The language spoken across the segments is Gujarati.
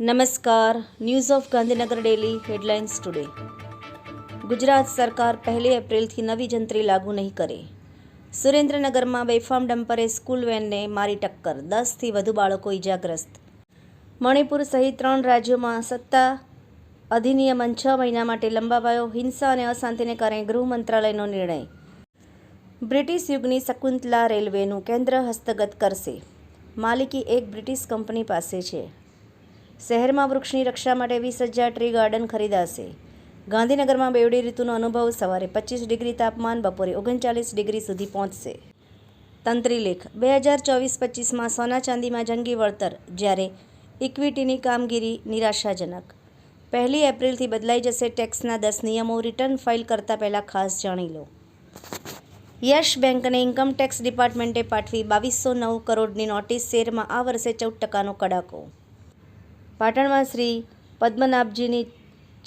નમસ્કાર. News of Gandhinagar daily headlines today. Gujarat સરકાર 1 એપ્રિલથી નવી જંત્રી લાગુ નહીં કરે. સુરેન્દ્રનગરમાં બેફામ ડમ્પરે સ્કૂલ વેનને મારી ટક્કર, 10થી વધુ બાળકો ઇજાગ્રસ્ત. મણિપુર સહિત 3 રાજ્યોમાં સત્તા અધિનિયમ 6 મહિના માટે લંબાવાયો. હિંસા અને અશાંતિને કારણે ગૃહ મંત્રાલયનો નિર્ણય. બ્રિટિશ યુગની શકુંતલા રેલવેનું કેન્દ્ર હસ્તગત કરશે. માલિકી એક બ્રિટિશ કંપની પાસે છે. શહેરમાં વૃક્ષની રક્ષા માટે 20,000 ટ્રી ગાર્ડન ખરીદાશે. ગાંધીનગરમાં બેવડી ઋતુનો અનુભવ. સવારે 25 ડિગ્રી તાપમાન, બપોરે 39 ડિગ્રી સુધી પહોંચશે. તંત્રી લેખ. 2024-25માં સોના ચાંદીમાં જંગી વળતર, જ્યારે ઇક્વિટીની કામગીરી નિરાશાજનક. 1 એપ્રિલથી બદલાઈ જશે ટેક્સના 10 નિયમો. રિટર્ન ફાઇલ કરતા પહેલા ખાસ જાણી લો. યસ બેંકને ઇન્કમટેક્સ ડિપાર્ટમેન્ટે પાઠવી 2209 કરોડની નોટિસ. શેરમાં આ વર્ષે 14% કડાકો. પાટણમાં શ્રી પદ્મનાભજીની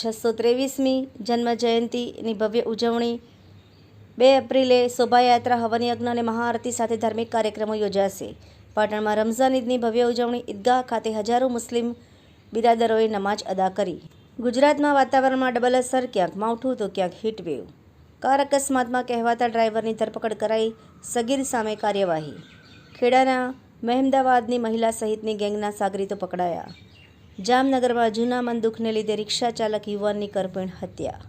623મી જન્મજયંતિની ભવ્ય ઉજવણી. 2 એપ્રિલે શોભાયાત્રા, હવનયજ્ઞ અને મહાઆરતી સાથે ધાર્મિક કાર્યક્રમો યોજાશે. પાટણમાં રમઝાન ઈદની ભવ્ય ઉજવણી. ઈદગાહ ખાતે હજારો મુસ્લિમ બિરાદરોએ નમાજ અદા કરી. ગુજરાતમાં વાતાવરણમાં ડબલ અસર, ક્યાંક માવઠું તો ક્યાંક હીટવેવ. કાર અકસ્માતમાં કહેવાતા ડ્રાઈવરની ધરપકડ કરાઈ. સગીર સામે કાર્યવાહી. ખેડાના મહેમદાવાદની મહિલા સહિતની ગેંગના સાગરીતો પકડાયા. જામનગરમાં જૂના મન દુઃખને લીધે રિક્ષા ચાલક યુવાનની કરપીણ હત્યા.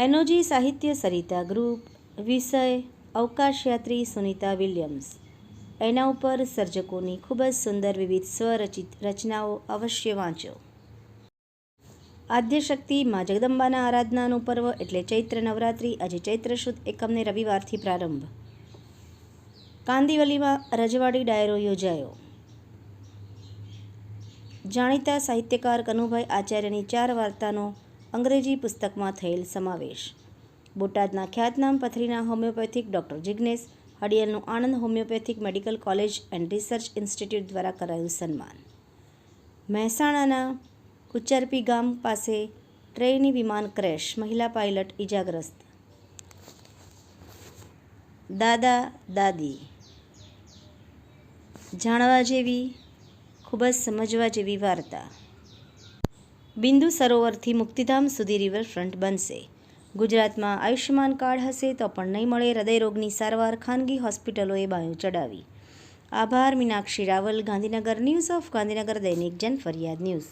એનઓજી સાહિત્ય સરિતા ગ્રુપ. વિષય અવકાશયાત્રી સુનિતા વિલિયમ્સ. એના ઉપર સર્જકોની ખૂબ જ સુંદર વિવિધ સ્વરચિત રચનાઓ અવશ્ય વાંચો. આદ્યશક્તિ મા જગદંબાના આરાધનાનું પર્વ એટલે ચૈત્ર નવરાત્રિ. આજે ચૈત્ર શુદ્ધ એકમને રવિવારથી પ્રારંભ. કાંદિવલીમાં રજવાડી ડાયરો યોજાયો. જાણીતા સાહિત્યકાર કનુભાઈ આચાર્યની 4 વાર્તાનો અંગ્રેજી પુસ્તકમાં થયેલ સમાવેશ. બોટાદના ખ્યાતનામ પથરીના હોમિયોપેથિક ડૉક્ટર જિગ્નેશ હડિયલનું Anand homeopathic medical college and research institute દ્વારા કરાયું સન્માન. મહેસાણાના કુચરપી ગામ પાસે ટ્રેની વિમાન ક્રેશ, મહિલા પાયલટ ઇજાગ્રસ્ત. દાદા દાદી જાણવા જેવી, ખૂબ જ સમજવા જેવી વાર્તા. બિંદુ સરોવરથી મુક્તિધામ સુધી રિવરફ્રન્ટ બનશે. ગુજરાતમાં આયુષ્યમાન કાર્ડ હશે તો પણ નહીં મળે હૃદયરોગની સારવાર. ખાનગી હોસ્પિટલોએ બાયું ચડાવી. આભાર. મીનાક્ષી રાવલ, ગાંધીનગર. ન્યૂઝ ઓફ ગાંધીનગર દૈનિક જનફરિયાદ ન્યૂઝ.